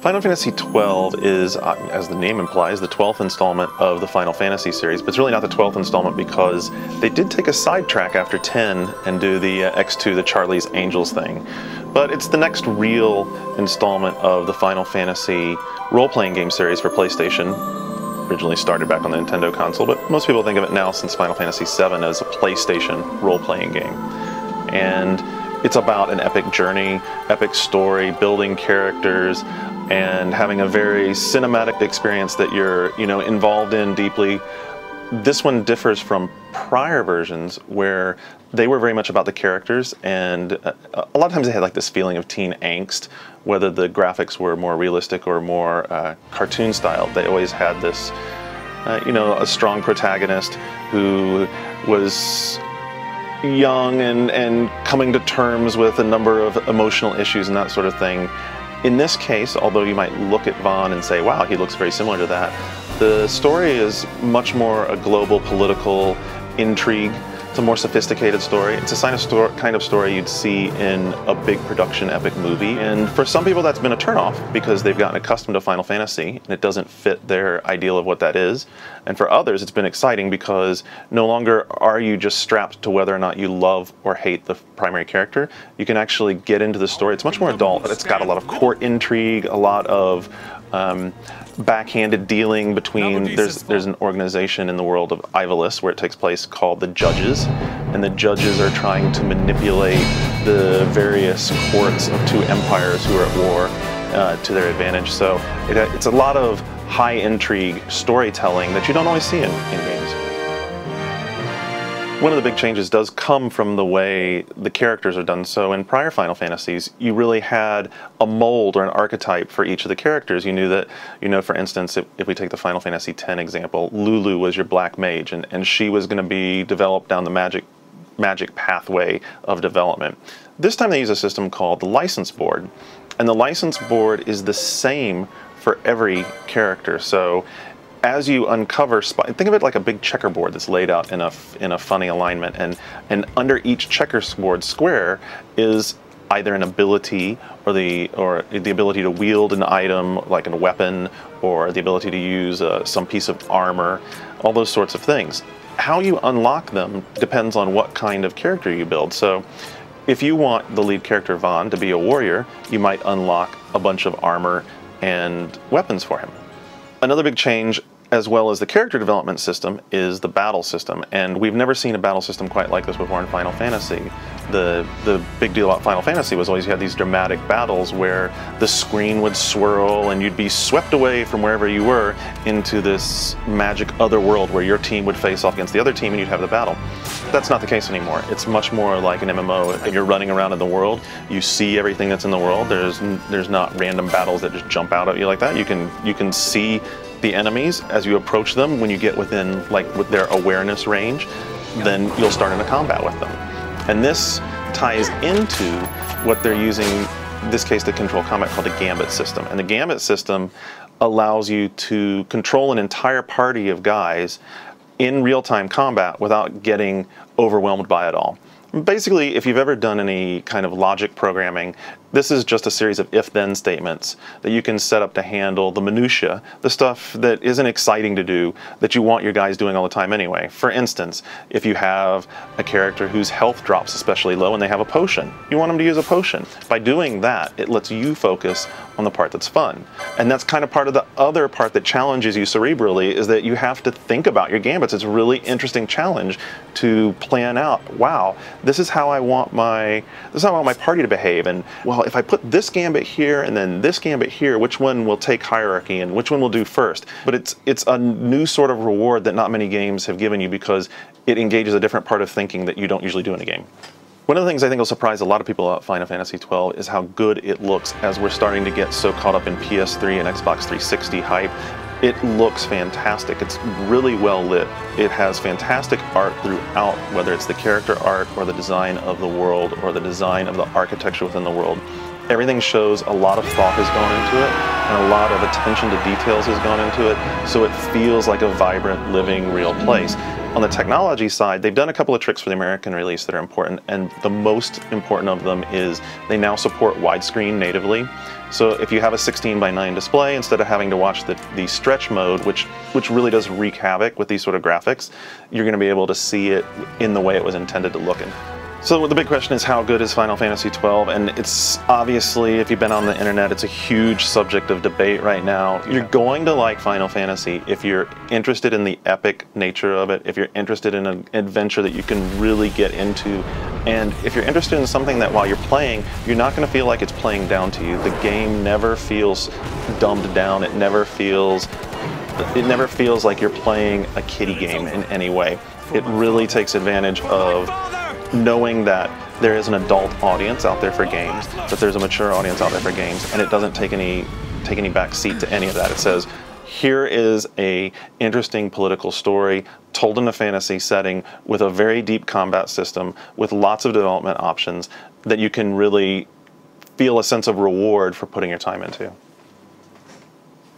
Final Fantasy XII is, as the name implies, the 12th installment of the Final Fantasy series, but it's really not the 12th installment because they did take a sidetrack after 10 and do the X2, the Charlie's Angels thing. But it's the next real installment of the Final Fantasy role-playing game series for PlayStation. Originally started back on the Nintendo console, but most people think of it now since Final Fantasy VII as a PlayStation role-playing game. And it's about an epic journey, epic story, building characters, and having a very cinematic experience that you're, involved in deeply. This one differs from prior versions where they were very much about the characters, and a lot of times they had like this feeling of teen angst, whether the graphics were more realistic or more cartoon style. They always had this, a strong protagonist who was young and coming to terms with a number of emotional issues and that sort of thing. In this case, although you might look at Vaughn and say, wow, he looks very similar to that, the story is much more a global political intrigue. It's a more sophisticated story. It's a kind of story you'd see in a big production epic movie. And for some people that's been a turnoff because they've gotten accustomed to Final Fantasy and it doesn't fit their ideal of what that is. And for others it's been exciting because no longer are you just strapped to whether or not you love or hate the primary character. You can actually get into the story. It's much more adult. It's got a lot of court intrigue, a lot of backhanded dealing between, there's an organization in the world of Ivalice where it takes place called the Judges, and the Judges are trying to manipulate the various courts of two empires who are at war to their advantage. So it's a lot of high intrigue storytelling that you don't always see in games. One of the big changes does come from the way the characters are done. So in prior Final Fantasies, you really had a mold or an archetype for each of the characters. You knew that, for instance, if we take the Final Fantasy X example, Lulu was your black mage, and she was going to be developed down the magic pathway of development. This time they use a system called the license board, and the license board is the same for every character. So as you uncover, think of it like a big checkerboard that's laid out in a funny alignment, and under each checkerboard square is either an ability or the ability to wield an item like a weapon, or the ability to use some piece of armor, all those sorts of things. How you unlock them depends on what kind of character you build. So if you want the lead character Vaughn to be a warrior, you might unlock a bunch of armor and weapons for him. Another big change, as well as the character development system, is the battle system. And we've never seen a battle system quite like this before in Final Fantasy. The big deal about Final Fantasy was always you had these dramatic battles where the screen would swirl and you'd be swept away from wherever you were into this magic other world where your team would face off against the other team and you'd have the battle. That's not the case anymore. It's much more like an MMO. You're running around in the world, you see everything that's in the world. There's not random battles that just jump out at you like that. You can see the enemies as you approach them. When you get within with their awareness range, then you'll start in a combat with them. And this ties into what they're using, in this case, to control combat, called the Gambit system. And the Gambit system allows you to control an entire party of guys in real-time combat without getting overwhelmed by it all. Basically, if you've ever done any kind of logic programming, this is just a series of if-then statements that you can set up to handle the minutia, the stuff that isn't exciting to do, that you want your guys doing all the time anyway. For instance, if you have a character whose health drops especially low and they have a potion, you want them to use a potion. By doing that, it lets you focus on the part that's fun. And that's kind of part of the other part that challenges you cerebrally, is that you have to think about your gambits. It's a really interesting challenge to plan out, wow, this is how I want my party to behave, and well, if I put this gambit here and then this gambit here, which one will take hierarchy and which one will do first? But it's a new sort of reward that not many games have given you because it engages a different part of thinking that you don't usually do in a game. One of the things I think will surprise a lot of people about Final Fantasy XII is how good it looks as we're starting to get so caught up in PS3 and Xbox 360 hype. It looks fantastic. It's really well lit. It has fantastic art throughout, whether it's the character art or the design of the world or the design of the architecture within the world. Everything shows a lot of thought has gone into it, and a lot of attention to details has gone into it, so it feels like a vibrant, living, real place. On the technology side, they've done a couple of tricks for the American release that are important, and the most important of them is they now support widescreen natively. So if you have a 16:9 display, instead of having to watch the stretch mode, which really does wreak havoc with these sort of graphics, you're going to be able to see it in the way it was intended to look in. So the big question is, how good is Final Fantasy XII? And it's obviously, if you've been on the internet, it's a huge subject of debate right now. You're going to like Final Fantasy if you're interested in the epic nature of it, if you're interested in an adventure that you can really get into, and if you're interested in something that while you're playing, you're not going to feel like it's playing down to you. The game never feels dumbed down. It never feels like you're playing a kiddie game in any way. It really takes advantage of knowing that there is an adult audience out there for games, that there's a mature audience out there for games, and it doesn't take any back seat to any of that. It says, here is a interesting political story told in a fantasy setting with a very deep combat system, with lots of development options that you can really feel a sense of reward for putting your time into.